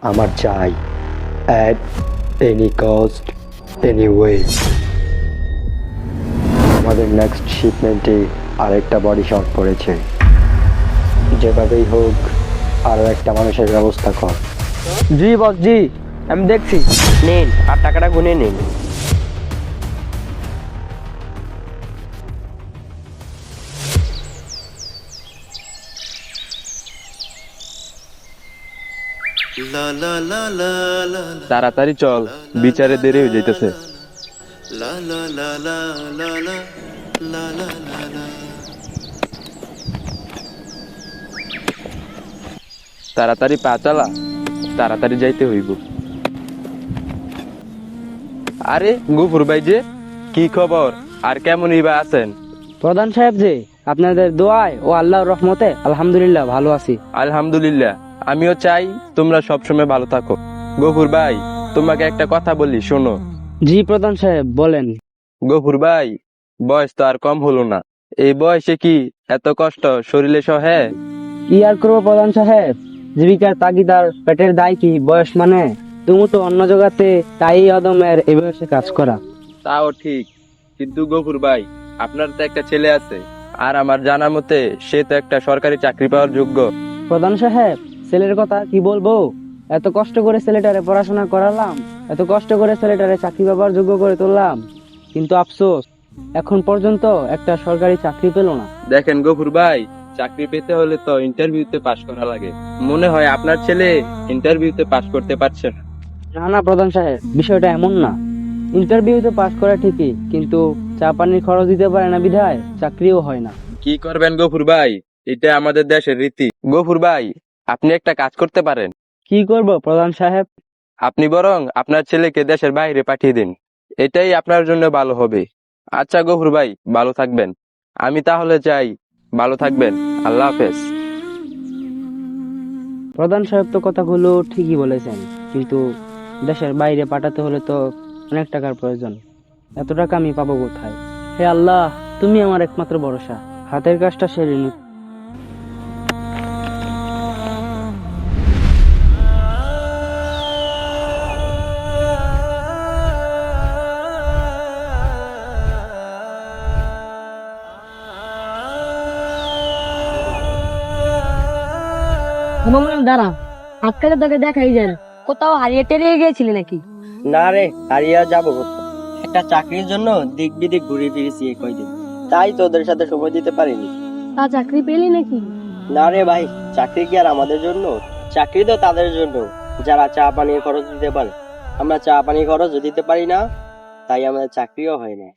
আমার চাই, at any cost, anyway. আমাদের নেক্সট শিপমেন্টে আরেকটা বডি শর্ট পড়েছে। যেভাবেই হোক আরও একটা মানুষের ব্যবস্থা কর। জি বস, জি আমি দেখছি। নিন আর টাকাটা গুনে নিন। তাড়াতাড়ি চল, বিচারে দেরি হয়ে যাইতেছে। তাড়াতাড়ি পা চালা, তাড়াতাড়ি যাইতে হইব। আরে গফুর ভাই যে, কি খবর? আর কেমনই বা আছেন? প্রধান সাহেব যে, আপনাদের দোয়ায় ও আল্লাহর রহমতে আলহামদুলিল্লাহ ভালো আছি। আলহামদুলিল্লাহ, আমিও চাই তোমরা সবসময় ভালো থাকো। গফুর ভাই, তোমাকে একটা কথা বলি, শোনো। জি প্রধান সাহেব বলেন। গফুর ভাই, বয়স তো আর কম হলো না। এই বয়সে কি এত কষ্ট শরীরে সহে? কি আর করবো প্রধান সাহেব, জীবিকার তাগিদার পেটের দায় কি বয়স মানে? তুমি তো অন্য জগতে, তাই অদমের এই বয়সে কাজ করা। তাও ঠিক, কিন্তু গফুর ভাই, আপনার তো একটা ছেলে আছে, আর আমার জানা মতে সে তো একটা সরকারি চাকরি পাওয়ার যোগ্য। প্রধান সাহেব, ছেলের কথা কি বলবো? এত কষ্ট করে ছেলেটারে পড়াশোনা করালাম, এত কষ্ট করে ছেলেটারে চাকরি পাবার যোগ্য করে তুললাম, কিন্তু আফসোস এখন পর্যন্ত একটা সরকারি চাকরি পেল না। দেখেন গফুর ভাই, চাকরি পেতে হলে তো ইন্টারভিউতে পাশ করা লাগে। মনে হয় আপনার ছেলে ইন্টারভিউতে পাশ করতে পারছে না। না না প্রধান সাহেব, বিষয়টা এমন না। ইন্টারভিউতে পাস করা ঠিকই, কিন্তু চা পানির খরচ দিতে পারে না বিধায় চাকরিও হয় না। কি করবেন গফুর ভাই, এটা আমাদের দেশের রীতি। গফুর ভাই, আপনি একটা কাজ করতে পারেন। কি করব প্রধান সাহেব? আপনি বরং আপনার ছেলেকে দেশের বাইরে পাঠিয়ে দিন, এটাই আপনার জন্য ভালো হবে। আচ্ছা গফুর ভাই, ভালো থাকবেন। আমি তাহলে যাই, ভালো থাকবেন। আল্লাহ হাফেজ। প্রধান সাহেব তো কথাগুলো ঠিকই বলেছেন, কিন্তু দেশের বাইরে পাঠাতে হলে তো অনেক টাকার প্রয়োজন। এত টাকা আমি পাবো কোথায়? হে আল্লাহ, তুমি আমার একমাত্র ভরসা, হাতের কাজটা সেরে নি। দাঁড়া, আজকাল তোকে দেখাই যায় না, কোথাও হারিয়ে টেরিয়ে গিয়েছিলি নাকি? না রে, হারিয়ে যাবো কোথাও? একটা চাকরির জন্য দিক বিদিক ঘুরে ফিরেছি এই কয়দিন, তাই তোদের সাথে সময় দিতে পারিনি। তা চাকরি পেলি নাকি? না রে ভাই, চাকরি কি আর আমাদের জন্য? চাকরি তো তাদের জন্য যারা চা পানির খরচ দিতে পারে। আমরা চা পানির খরচ দিতে পারি না, তাই আমাদের চাকরিও হয় না।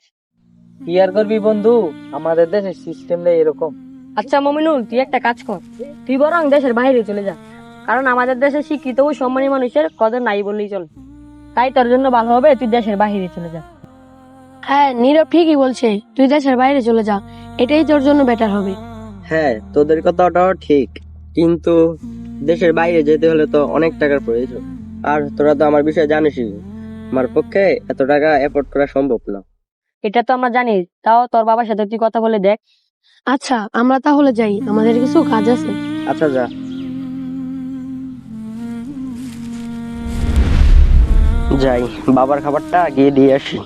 কি আর করবি বন্ধু, আমাদের দেশের সিস্টেমটা এরকম। আচ্ছা মমিনুল, তুই একটা কাজ কর, তুই বরং দেশের বাইরে চলে যা, কারণ আমাদের দেশে শিক্ষিত ও সম্মানী মানুষের কদর নাই বললেই চলে। তাই তোর জন্য ভালো হবে তুই দেশের বাইরে চলে যা। হ্যাঁ, নীরব ঠিকই বলছে, তুই দেশের বাইরে চলে যা, এটাই তোর জন্য বেটার হবে। হ্যাঁ, তোদের কথাটাও ঠিক, কিন্তু দেশের বাইরে যেতে হলে তো অনেক টাকার প্রয়োজন। আর তোরা তো আমার বিষয়ে জানিসই, আমার পক্ষে এত টাকা এফোর্ড করা সম্ভব না। এটা তো আমরা জানি, তাও তোর বাবার সাথে তুই কথা বলে দেখ। আচ্ছা, আমরা তাহলে যাই, আমাদের কিছু কাজ আছে। আচ্ছা যা। যাই, বাবার খাবারটা গিয়ে দিয়ে আসি।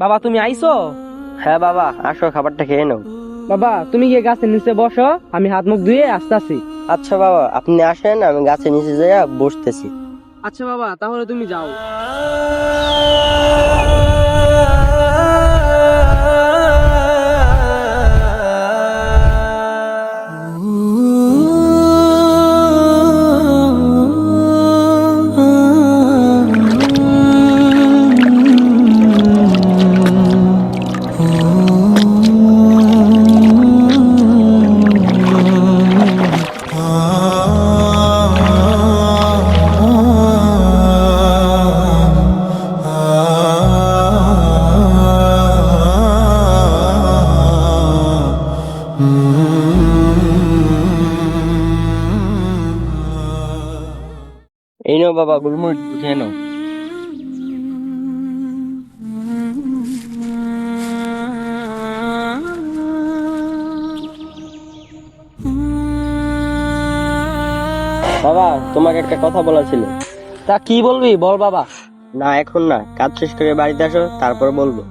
বাবা তুমি আইছো? হ্যাঁ বাবা, আসো, খাবারটা খেয়ে নাও। বাবা তুমি গিয়ে গাছের নিচে বসো, আমি হাত মুখ ধুয়ে আসতেছি। আচ্ছা বাবা, আপনি আসেন, আমি গাছের নিচে যাইয়া বসতেছি। আচ্ছা বাবা, তাহলে তুমি যাও। এই নাও বাবা, গুলমরিচ খেয়ে নাও। বাবা, তোমাকে একটা কথা বলা ছিল। তা কি বলবি বল বাবা। না, এখন না, কাজ শেষ করে বাড়িতে আসো, তারপর বলবো।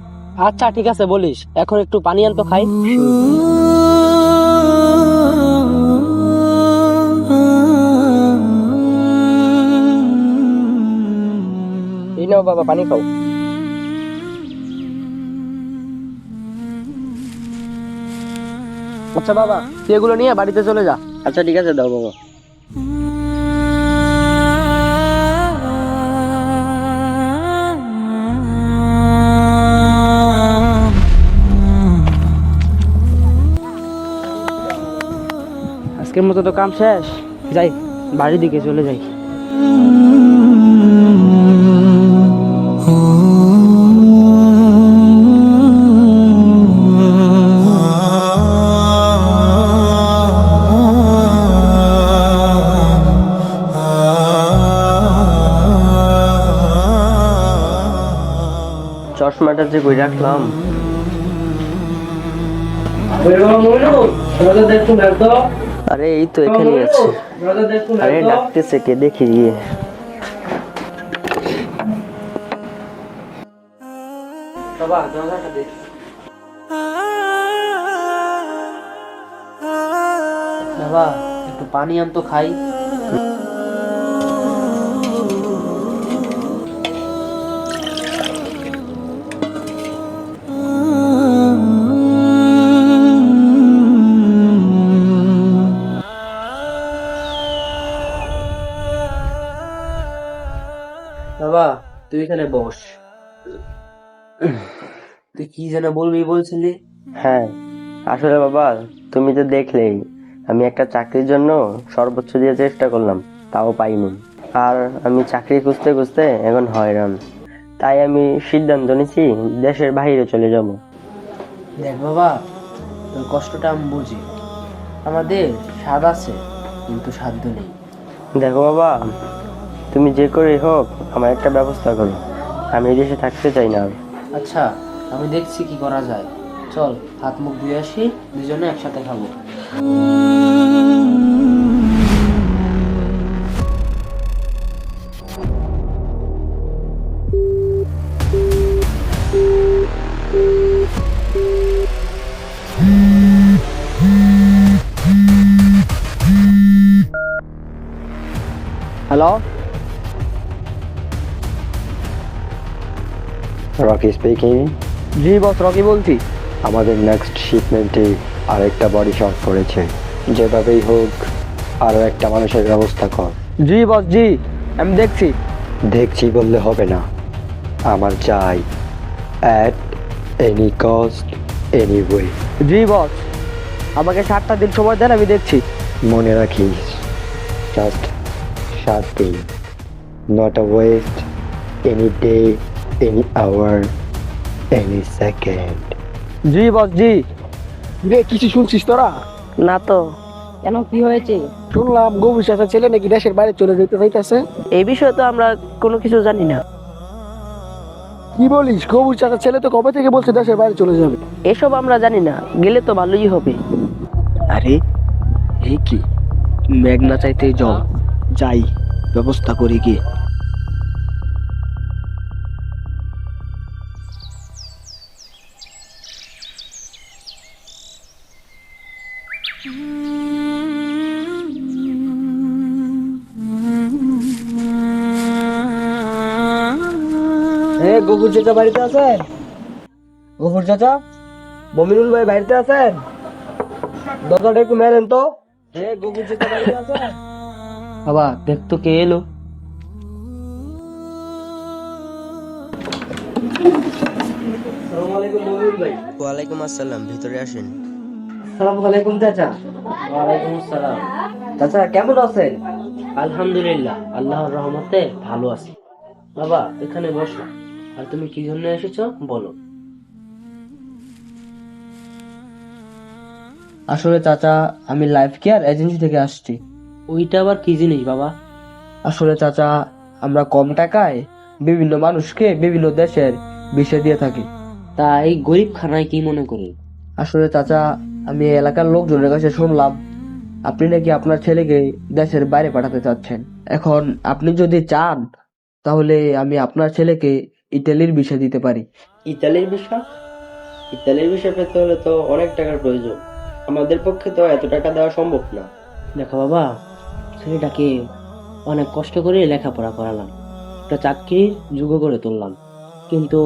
আচ্ছা ঠিক আছে বলিস, এখন একটু পানি আন তো খাই। এই নাও বাবা, পানি খাও। আচ্ছা বাবা, তুই এগুলো নিয়ে বাড়িতে চলে যা। আচ্ছা ঠিক আছে, দাও বাবা। আজকের মতো তো কাম শেষ, যাই বাড়ির দিকে চলে যাই। চশমাটা যে কই রাখলাম? আরে এই তো এখানে আছে। আরে ডাকতেছে কে, দেখি গিয়ে। বাবা একটু পানি আন তো খাই। বাবা তুই এখানে বস। তুই কি যেন বলবি বলছিলি? হ্যাঁ, আসলে বাবা, তুমি তো দেখলেই আমি একটা চাকরির জন্য সর্বোচ্চ দিয়ে চেষ্টা করলাম, তাও পাইনি। আর আমি চাকরি খুঁজতে খুঁজতে এখন হয়রান। তাই আমি সিদ্ধান্ত নিয়েছি দেশের বাইরে চলে যাব। দেখ বাবা, তোর কষ্টটা আমি বুঝি। আমাদের স্বাদ আছে কিন্তু সাধ্য নেই। দেখো বাবা, তুমি যে করেই হোক আমার একটা ব্যবস্থা করো। আমি এই দেশে থাকতে চাই না আর। আচ্ছা আমি দেখছি কি করা যায়। চল হাত মুখ ধুয়ে আসি, দুজনে একসাথে খাবো। Hello, Rocky speaking. জি বস, রকি বলছি। আমাদের নেক্সট শিপমেন্টে আরেকটা বডি শর্ট পড়েছে। যেভাবেই হোক আরও একটা মানুষের ব্যবস্থা কর। জি বস, জি আমি দেখছি। দেখছি বললে হবে না, আমার চাই অ্যাট এনি কস্ট এনিওয়ে। জি বস, আমাকে 7টা দিন সময় দেন, আমি দেখছি। মনে রাখিস, জাস্ট 7 দিন, not a waste any day, any hour, any second. জি বস, জি। রে কিছু শুনছিস তোরা? না তো, কেন কি হয়েছে? শুনলাম গভীর চাচা ছেলে নাকি দেশের বাইরে চলে যেতে চাইতেছে। এই বিষয়ে তো আমরা কোনো কিছু জানি না। কি বলিস? গভীর চাচা ছেলে তো কবে থেকে বলছে দেশের বাইরে চলে যাবে। এসব আমরা জানি না, গেলে তো ভালোই হবে। আরে এই কি, মেঘ না চাইতে জল, যাই ব্যবস্থা করি গিয়ে। গফুর চাচা বাড়িতে আছেন? গফুর চাচা, মমিনুল ভাই বাড়িতে আছেন? দরজাটা একটু মেরেন তো। গফুর চাচা বাড়িতে আছেন? বাবা দেখ তো কে এলো। আসসালামু আলাইকুম মমিনুল ভাই। ওয়ালাইকুম আসসালাম, ভিতরে আসেন। আসসালামু আলাইকুম চাচা। ওয়ালাইকুম আসসালাম। চাচা কেমন আছেন? আলহামদুলিল্লাহ, আল্লাহর রহমতে ভালো আছি। বাবা এখানে বসো। আর তুমি কি জন্য এসেছো বলো। আসলে চাচা, আমি লাইফ কেয়ার এজেন্সি থেকে আসছি। ওইটা আবার কি জিনিস বাবা? আসলে চাচা, আমরা কম টাকায় বিভিন্ন মানুষকে বিভিন্ন দেশের ভিসা দিয়ে থাকি। তা এই গরিব খানায় কি মনে করেন? আসলে চাচা, আমি এই এলাকার লোকজনের কাছে শুনলাম আপনি নাকি আপনার ছেলেকে দেশের বাইরে পাঠাতে চাচ্ছেন। এখন আপনি যদি চান তাহলে আমি আপনার ছেলেকে ইতালির ভিসা দিতে পারি। ইতালির বিষয়? ইতালির বিষয় পেতে হলে তো অনেক টাকার প্রয়োজন। আমাদের পক্ষে তো এত টাকা দেওয়া সম্ভব না। দেখো বাবা, ছেলেটাকে অনেক কষ্ট করে লেখাপড়া করালাম, একটা চাকরির যোগ্য করে তুললাম, কিন্তু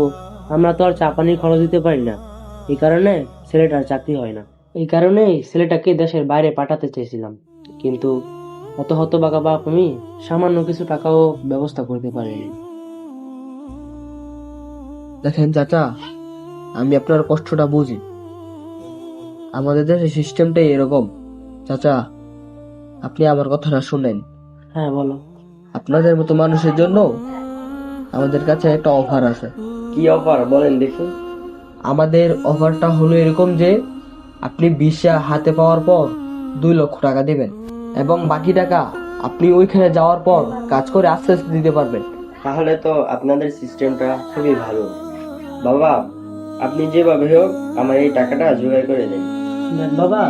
আমরা তো আর চাপানির খরচ দিতে পারি না। এই কারণে ছেলেটার চাকরি হয় না। এই কারণেই ছেলেটাকে দেশের বাইরে পাঠাতে চেয়েছিলাম, কিন্তু অত হতবাকা বাপ আমি সামান্য কিছু টাকাও ব্যবস্থা করতে পারিনি। দেখেন চাচা, আমি আপনার কষ্টটা বুঝি। আমাদের দেশের সিস্টেমটাই এরকম। চাচা, আপনি আমার কথাটা শুনেন। হ্যাঁ বলো। আপনাদের মতো মানুষের জন্য আমাদের কাছে একটা অফার আছে। কি অফার বলেন দেখি? আমাদের অফারটা হলো এরকম যে আপনি ভিসা হাতে পাওয়ার পর 2 লক্ষ টাকা দেবেন এবং বাকি টাকা আপনি ওইখানে যাওয়ার পর কাজ করে আস্তে আস্তে দিতে পারবেন। তাহলে তো আপনাদের সিস্টেমটা খুবই ভালো। বাবা, আপনি যেভাবে হোক আমার এই টাকাটা জোগাড় করে দেন। দেখ বাবা,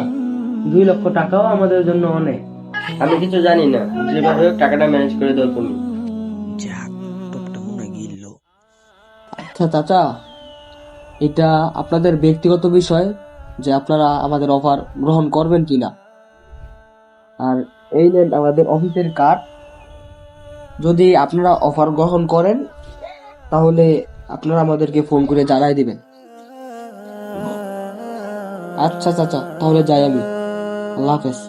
2 লক্ষ টাকাও আমাদের জন্য অনেক। আমি কিছু জানি না, যেভাবে হোক টাকাটা ম্যানেজ করে দাও তুমি। আচ্ছা চাচা, এটা আপনাদের ব্যক্তিগত বিষয় যে আপনারা আমাদের অফার গ্রহণ করবেন কিনা। আর এই নেন আমাদের অফিসের কার্ড। যদি আপনারা অফার গ্রহণ করেন তাহলে আপনারা আমাদেরকে ফোন করে জানাই দিবেন। আচ্ছা চাচা, তাহলে যাই আমি। আল্লাহ হাফেজ।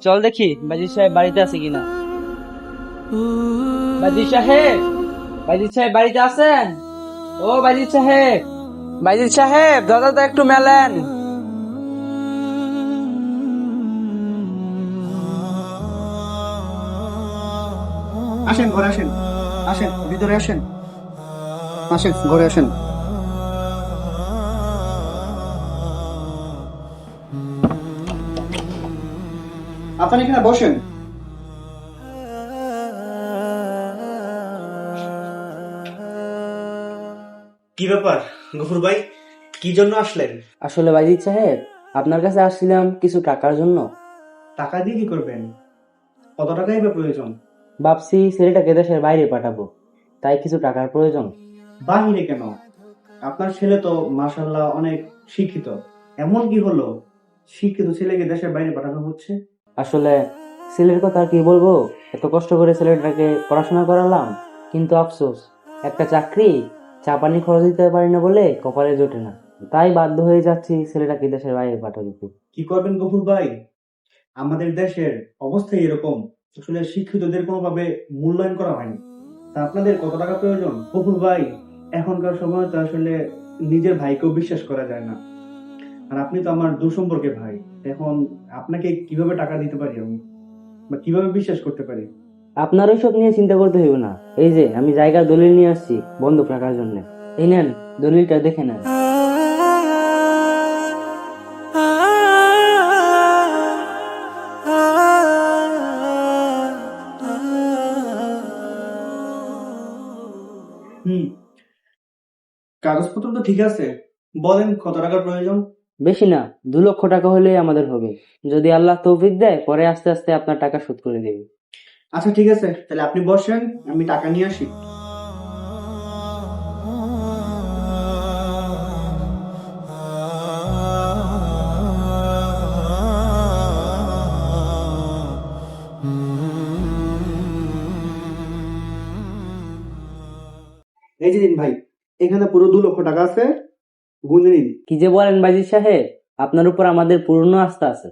চল দেখি বাজির সাহেব বাড়িতে আছে কিনা। বাজির সাহেব, বাজির সাহেব বাড়িতে আছেন? ও বাজির সাহেব, বাজির সাহেব দাদা একটু মেলেন। আসেন ঘরে আসেন, আসেন ভিতরে আসেন, আসেন ঘরে আসেন। আপনি এখানে বসেন। কি ব্যাপার গফুর ভাই, কি জন্য আসলেন? আসলে বাজির সাহেব, আপনার কাছে আসছিলাম কিছু টাকার জন্য। টাকা দিয়ে কি করবেন? কত টাকাই বা প্রয়োজন? ভাবছি ছেলেটাকে দেশের বাইরে পাঠাবো, তাই কিছু টাকার প্রয়োজন। বাহিরে কেন? আপনার ছেলে তো মাশাআল্লাহ অনেক শিক্ষিত। এমন কি হলো শিক্ষিত ছেলেকে দেশের বাইরে পাঠানো হচ্ছে? আসলে ছেলের কথা আর কি বলবো, এত কষ্ট করে ছেলেটাকে পড়াশোনা করালাম, কিন্তু আফসোস একটা চাকরি চাপানি খরচ দিতে পারি না বলে কপালে জোটে না, তাই বাধ্য হয়ে যাচ্ছি ছেলেটাকে দেশের বাইরে পাঠাতে। কি করবেন গফুর ভাই, আমাদের দেশের অবস্থাই এরকম। আসলে শিক্ষিতদের কোনোভাবে মূল্যায়ন করা হয়নি। তা আপনাদের কত টাকা প্রয়োজন গফুর ভাই? এখনকার সময় তো আসলে নিজের ভাইকেও বিশ্বাস করা যায় না। আর আপনি তো আমার দূর সম্পর্কে ভাই। এখন আপনাকে কিভাবে টাকা দিতে পারি আমি, বা কিভাবে বিশ্বাস করতে পারি? আপনার ওইসব নিয়ে চিন্তা করতে হইব না। এই যে আমি জায়গার দলিল নিয়ে আসছি বন্ধক রাখার জন্য, এই নেন দলিলটা দেখে নেন। হুম, কাগজপত্র তো ঠিক আছে। বলেন কত টাকার প্রয়োজন? বেশি না, 2 লক্ষ টাকা হলেই আমাদের হবে। যদি আল্লাহ তৌফিক দেয় পরে আস্তে আস্তে আপনার টাকা শোধ করে দেবে। আচ্ছা ঠিক আছে, তাহলে আপনি বসেন, আমি টাকা নিয়ে আসি। এই যে দিন ভাই, এখানে পুরো 2 লক্ষ টাকা আছে, গুনে নিন। কি যে বলেন বাজির সাহেব, আপনার উপর আমাদের পূর্ণ আস্থা আছে।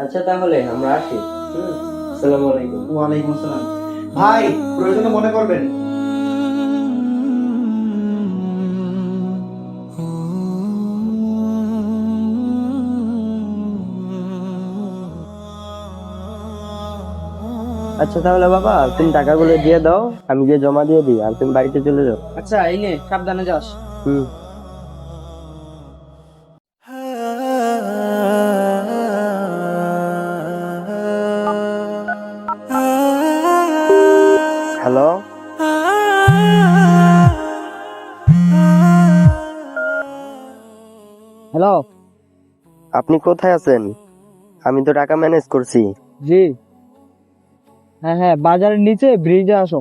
আচ্ছা তাহলে আমরা আসি। আসসালামু আলাইকুম। ওয়ালাইকুম আসসালাম। ভাই, প্রয়োজনে মনে করবেন। আচ্ছা তাহলে বাবা তুমি টাকাগুলো দিয়ে দাও, আমি গিয়ে জমা দিয়ে দিই আর তুমি বাড়িতে চলে যাও। আচ্ছা এই নে, সাবধানে যাস। হুম। Hello, hello. আপনি কোথায় আছেন? আমি তো টাকা ম্যানেজ করছি। জি, হ্যাঁ হ্যাঁ, বাজারের নিচে ব্রিজে আসো।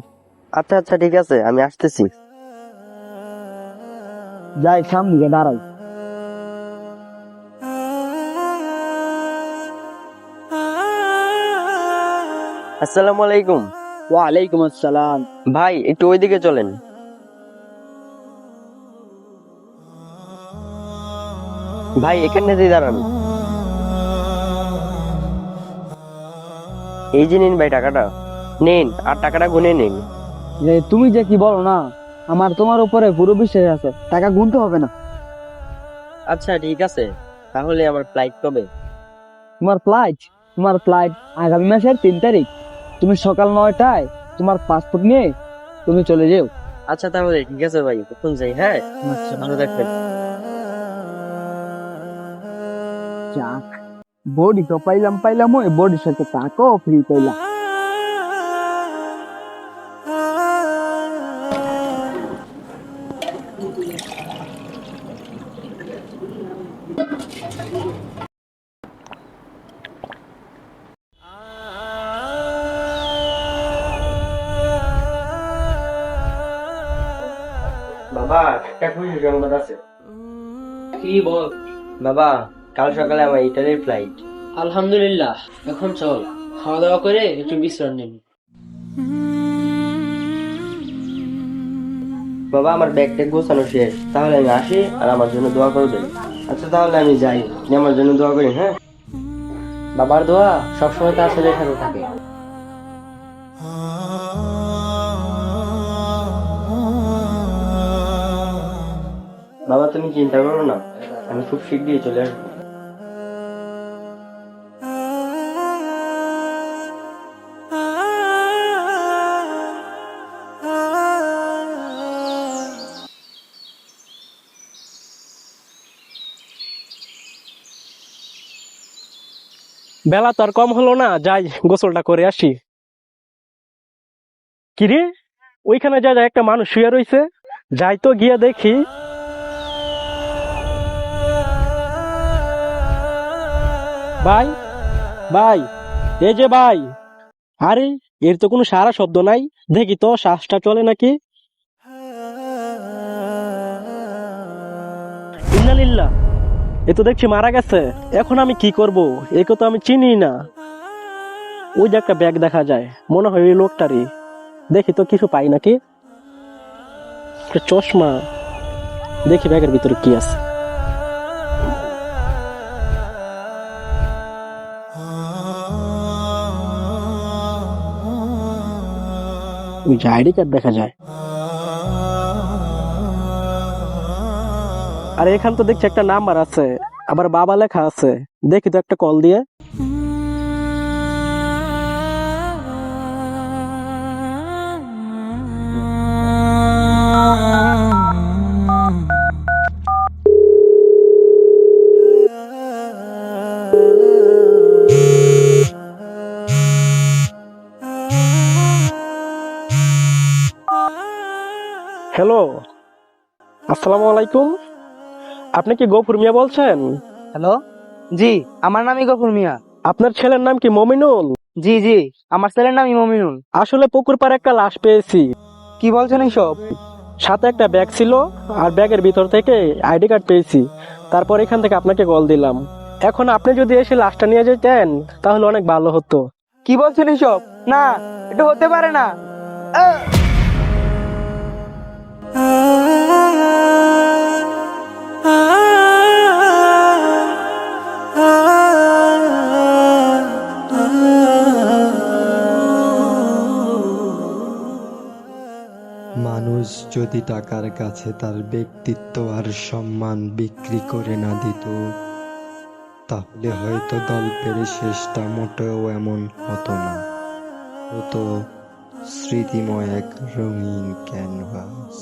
আচ্ছা আচ্ছা ঠিক আছে, আমি আসতেছি। যাই, সামনে দাঁড়াই। আসসালামু আলাইকুম। ওয়ালাইকুম আসসালাম। ভাই একটু ওইদিকে চলেন। ভাই এখানে দাঁড়ান। এই যে নিন ভাই টাকাটা, নিন আর টাকাটা গুনে নিন। তুমি যে কি বলো না, আমার তোমার উপরে পুরো বিশ্বাস আছে, টাকা গুনতে হবে না। আচ্ছা ঠিক আছে, তাহলে আমার ফ্লাইট কবে? তোমার ফ্লাইট আগামী মাসের 3 তারিখ। তুমি সকাল 9টায় তোমার পাসপোর্ট নিয়ে তুমি চলে যেও। আচ্ছা তাহলে ঠিক আছে ভাই, কখন যাই? হ্যাঁ আচ্ছা, ভালো থাকবেন। যাক, বডি তো পাইলাম, ওই বডির সাথে টাকাও ফ্রি পাইলাম। বাবা একটা খুশি সংবাদ আছে। কি বল? বাবা কাল সকালে আমার ইটালির ফ্লাইট। আলহামদুলিল্লাহ। এখন চল, খাওয়া দাওয়া করে একটু বিশ্রাম নিন। বাবা আমার ব্যাগ ট্যাগ গোছানো শেষ, তাহলে আমি আসি আর আমার জন্য দোয়া করবেন। আচ্ছা তাহলে আমি যাই, আপনি আমার জন্য দোয়া করেন। হ্যাঁ, বাবার দোয়া সবসময় তার ছেলের সাথে থাকে। বাবা তুমি চিন্তা করো না, আমি খুব শীঘ্রই চলে আসবো। বেলা তো আর কম হলো না, যাই গোসলটা করে আসি। কিরে, ওইখানে যা একটা মানুষ শুয়ে রয়েছে, যাই তো গিয়ে দেখি। ভাই ভাই, এই যে ভাই। আরে এর তো কোনো সারা শব্দ নাই, দেখি তো শ্বাসটা চলে নাকি। ইন্নালিল্লাহ, এ তো দেখছি মারা গেছে। এখন আমি কি করব? একে তো আমি চিনি না। ওই যে একটা ব্যাগ দেখা যায়, মনে হয় ওই লোকটারই। দেখি তো কিছু পাই নাকি। একটা চশমা, দেখি ব্যাগের ভিতরে কি আছে। ওই যে আইডি কার্ড দেখা যায়। আর এখান তো দেখছি একটা নাম্বার আছে, আবার বাবা লেখা আছে। দেখি তো একটা কল দিয়ে। হ্যালো, আসসালামু আলাইকুম। আপনি কি গফুর মিয়া বলছেন? হ্যালো, জি আমার নামই গফুর মিয়া। আপনার ছেলের নাম কি মমিনুল? জি জি, আমার ছেলের নামই মমিনুল। আসলে পুকুর পাড়ে একটা লাশ পেয়েছি। কি বলছেন এইসব? সাথে একটা ব্যাগ ছিল, আর ব্যাগের ভিতর থেকে আইডি কার্ড পেয়েছি। তারপর এখান থেকে আপনাকে কল দিলাম। এখন আপনি যদি এসে লাশটা নিয়ে যেতেন তাহলে অনেক ভালো হতো। কি বলছেন এইসব? না, এটা হতে পারে না। মানুষ যদি টাকার কাছে তার ব্যক্তিত্ব আর সম্মান বিক্রি করে না দিত, তাহলে হয়তো গল্পের শেষটা মোটেও এমন হতো না। হতো স্মৃতিময় এক রঙিন ক্যানভাস।